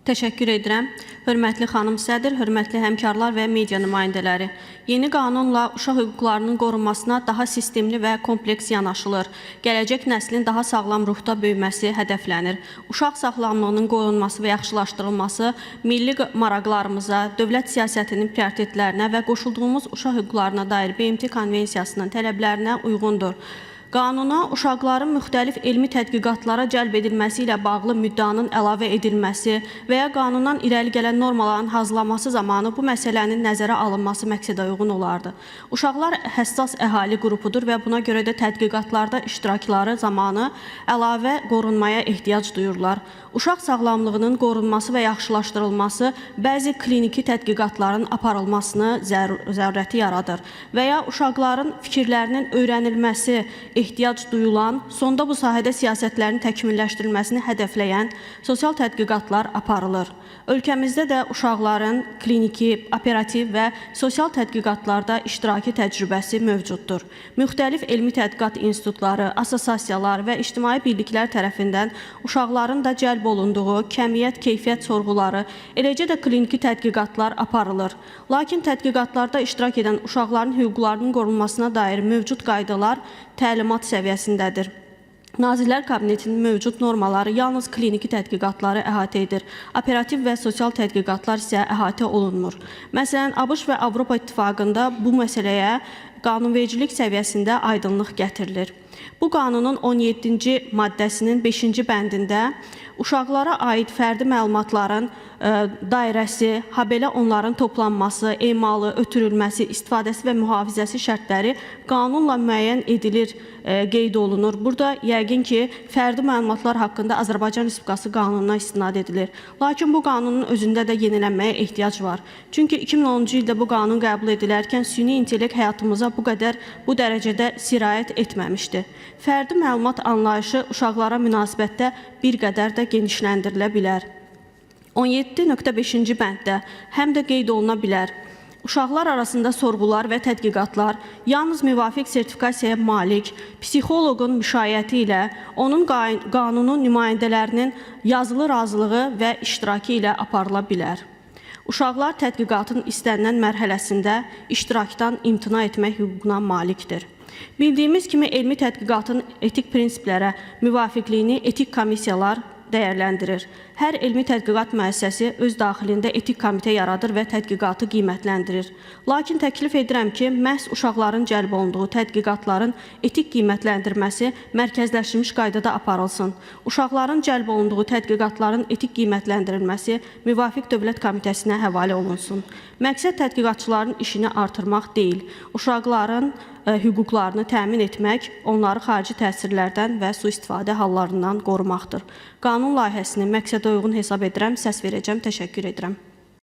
Təşəkkür edirəm. Hörmətli xanım sədr, hörmətli həmkarlar və media nümayəndələri. Yeni qanunla uşaq hüquqlarının qorunmasına daha sistemli və kompleks yanaşılır. Gələcək nəslin daha sağlam ruhda böyüməsi hədəflənir. Uşaq sağlamlığının qorunması və yaxşılaşdırılması milli maraqlarımıza, dövlət siyasətinin prioritetlərinə və qoşulduğumuz uşaq hüquqlarına dair BMT konvensiyasının tələblərinə uyğundur. Qanuna uşaqların müxtəlif elmi tədqiqatlara cəlb edilməsi ilə bağlı müddanın əlavə edilməsi və ya qanundan irəli gələn normaların hazırlanması zamanı bu məsələnin nəzərə alınması məqsədə uyğun olardı. Uşaqlar həssas əhali qrupudur və buna görə də tədqiqatlarda iştirakları zamanı əlavə qorunmaya ehtiyac duyurlar. Uşaq sağlamlığının qorunması və yaxşılaşdırılması bəzi kliniki tədqiqatların aparılmasını zərurəti yaradır və ya uşaqların fikirlərinin öyrənilməsi ehtiyac duyulan, sonda bu sahədə siyasətlərin təkmilləşdirilməsini hədəfləyən sosial tədqiqatlar aparılır. Ölkəmizdə də uşaqların kliniki, operativ və sosial tədqiqatlarda iştiraki təcrübəsi mövcuddur. Müxtəlif elmi tədqiqat institutları, assosiasiyalar və ictimai birliklər tərəfindən uşaqların da cəlb olunduğu kəmiyyət, keyfiyyət sorğuları, eləcə də kliniki tədqiqatlar aparılır. Lakin tədqiqatlarda iştirak edən uşaqların hüquqlarının qorunmasına dair mövcud qaydalar təlimat səviyyəsindədir. Nazirlər Kabinetinin mövcud normaları yalnız kliniki tədqiqatları əhatə edir. Operativ və sosial tədqiqatlar isə əhatə olunmur. Məsələn, ABŞ və Avropa İttifaqında bu məsələyə qanunvericilik səviyyəsində aydınlıq gətirilir. Bu qanunun 17-ci maddəsinin 5-ci bəndində uşaqlara aid fərdi məlumatların dairəsi, habelə onların toplanması, emalı, ötürülməsi, istifadəsi və mühafizəsi şərtləri qanunla müəyyən edilir, qeyd olunur. Burada yəqin ki, fərdi məlumatlar haqqında Azərbaycan Respublikası qanununa istinad edilir. Lakin bu qanunun özündə də yenilənməyə ehtiyac var. Çünki 2010-cu ildə bu qanun qəbul edilərkən süni intellekt həyatımıza bu dərəcədə sirayət etməmişdi. Fərdi məlumat anlayışı uşaqlara münasibətdə bir qədər də genişləndirilə bilər. 17.5-ci bənddə həm də qeyd oluna bilər. Uşaqlar arasında sorğular və tədqiqatlar yalnız müvafiq sertifikasiyaya malik psixoloqun müşayiəti ilə onun qanunun nümayəndələrinin yazılı razılığı və iştirakı ilə aparıla bilər. Uşaqlar tədqiqatın istənilən mərhələsində iştirakdan imtina etmək hüququna malikdir. Bildiyimiz kimi elmi tədqiqatın etik prinsiplərə müvafiqliyini etik komissiyalar dəyərləndirir. Hər elmi tədqiqat müəssisəsi öz daxilində etik komitə yaradır və tədqiqatı qiymətləndirir. Lakin təklif edirəm ki, məhz uşaqların cəlb olunduğu tədqiqatların etik qiymətləndirməsi mərkəzləşdirilmiş qaydada aparılsın. Uşaqların cəlb olunduğu tədqiqatların etik qiymətləndirilməsi müvafiq dövlət komitəsinə həvalə olunsun. Məqsəd tədqiqatçıların işini artırmaq deyil, uşaqların hüquqlarını təmin etmək, onları xarici təsirlərdən və sui-istifadə hallarından qorumaqdır. Qanun layihəsini məqsədə uyğun hesab edirəm, səs verəcəm, təşəkkür edirəm.